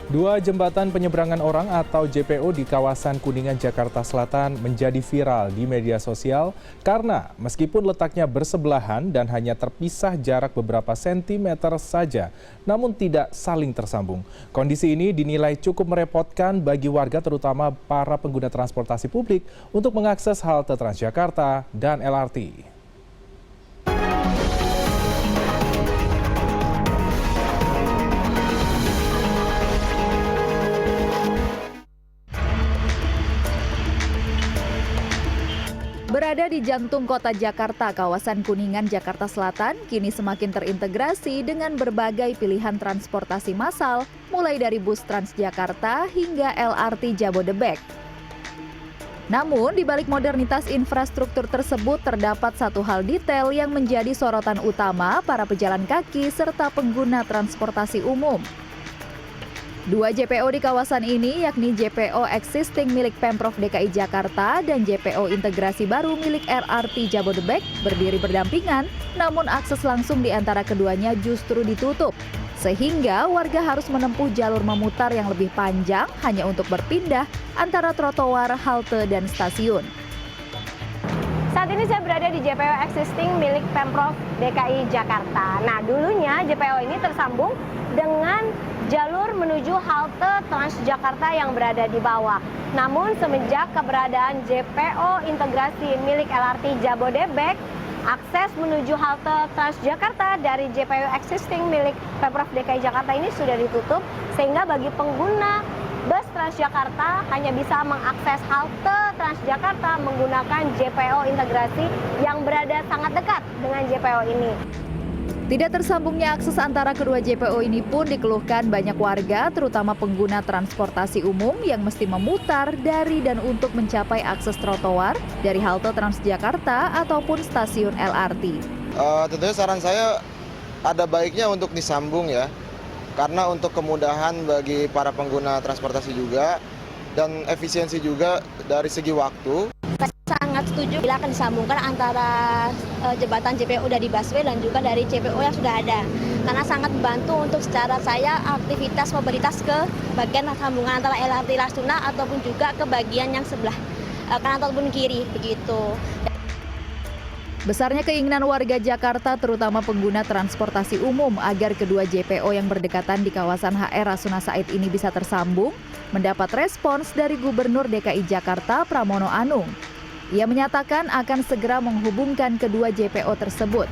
Dua jembatan penyeberangan orang atau JPO di kawasan Kuningan, Jakarta Selatan menjadi viral di media sosial karena meskipun letaknya bersebelahan dan hanya terpisah jarak beberapa sentimeter saja, namun tidak saling tersambung. Kondisi ini dinilai cukup merepotkan bagi warga terutama para pengguna transportasi publik untuk mengakses halte Transjakarta dan LRT. Berada di jantung kota Jakarta, kawasan Kuningan, Jakarta Selatan kini semakin terintegrasi dengan berbagai pilihan transportasi massal, mulai dari bus Transjakarta hingga LRT Jabodebek. Namun, di balik modernitas infrastruktur tersebut terdapat satu hal detail yang menjadi sorotan utama para pejalan kaki serta pengguna transportasi umum. Dua JPO di kawasan ini yakni JPO existing milik Pemprov DKI Jakarta dan JPO integrasi baru milik LRT Jabodebek berdiri berdampingan, namun akses langsung di antara keduanya justru ditutup. Sehingga warga harus menempuh jalur memutar yang lebih panjang hanya untuk berpindah antara trotoar, halte, dan stasiun. Saat ini saya berada di JPO existing milik Pemprov DKI Jakarta. Nah, dulunya JPO ini tersambung dengan jalur menuju halte Transjakarta yang berada di bawah. Namun semenjak keberadaan JPO integrasi milik LRT Jabodebek, akses menuju halte Transjakarta dari JPO existing milik Pemprov DKI Jakarta ini sudah ditutup, sehingga bagi pengguna bus Transjakarta hanya bisa mengakses halte Transjakarta menggunakan JPO integrasi yang berada sangat dekat dengan JPO ini. Tidak tersambungnya akses antara kedua JPO ini pun dikeluhkan banyak warga, terutama pengguna transportasi umum yang mesti memutar dari dan untuk mencapai akses trotoar dari halte Transjakarta ataupun stasiun LRT. Tentunya saran saya ada baiknya untuk disambung ya, karena untuk kemudahan bagi para pengguna transportasi juga dan efisiensi juga dari segi waktu. Sangat setuju bila akan disambungkan antara jembatan JPO dari busway dan juga dari JPO yang sudah ada. Karena sangat membantu untuk secara saya aktivitas mobilitas ke bagian sambungan antara LRT Rasuna ataupun juga ke bagian yang sebelah kanan ataupun kiri begitu. Besarnya keinginan warga Jakarta terutama pengguna transportasi umum agar kedua JPO yang berdekatan di kawasan HR Rasuna Said ini bisa tersambung mendapat respons dari Gubernur DKI Jakarta Pramono Anung. Ia menyatakan akan segera menghubungkan kedua JPO tersebut.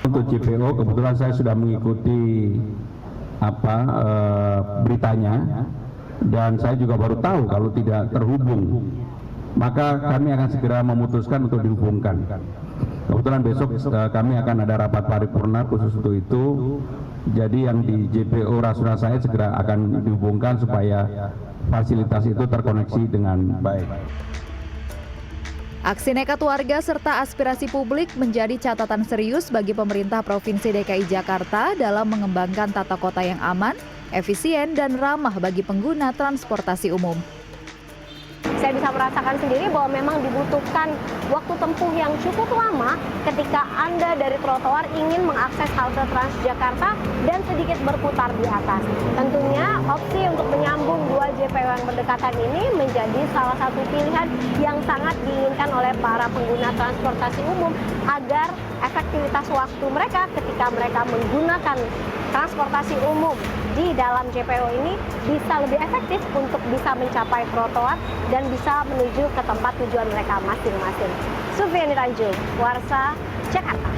Untuk JPO kebetulan saya sudah mengikuti beritanya dan saya juga baru tahu kalau tidak terhubung. Maka kami akan segera memutuskan untuk dihubungkan. Kebetulan besok kami akan ada rapat paripurna khusus untuk itu. Jadi yang di JPO Rasuna Said segera akan dihubungkan supaya fasilitas itu terkoneksi dengan baik. Aksi nekat warga serta aspirasi publik menjadi catatan serius bagi pemerintah Provinsi DKI Jakarta dalam mengembangkan tata kota yang aman, efisien, dan ramah bagi pengguna transportasi umum. Saya bisa merasakan sendiri bahwa memang dibutuhkan waktu tempuh yang cukup lama ketika Anda dari trotoar ingin mengakses halte Transjakarta dan sedikit berputar di atas. Tentunya opsi untuk menyambung dua JPO yang berdekatan ini menjadi salah satu pilihan yang sangat diinginkan oleh para pengguna transportasi umum agar efektivitas waktu mereka ketika mereka menggunakan transportasi umum di dalam JPO ini bisa lebih efektif untuk bisa mencapai trotoar dan bisa menuju ke tempat tujuan mereka masing-masing. Sufiani Tanjung, Warsa, Jakarta.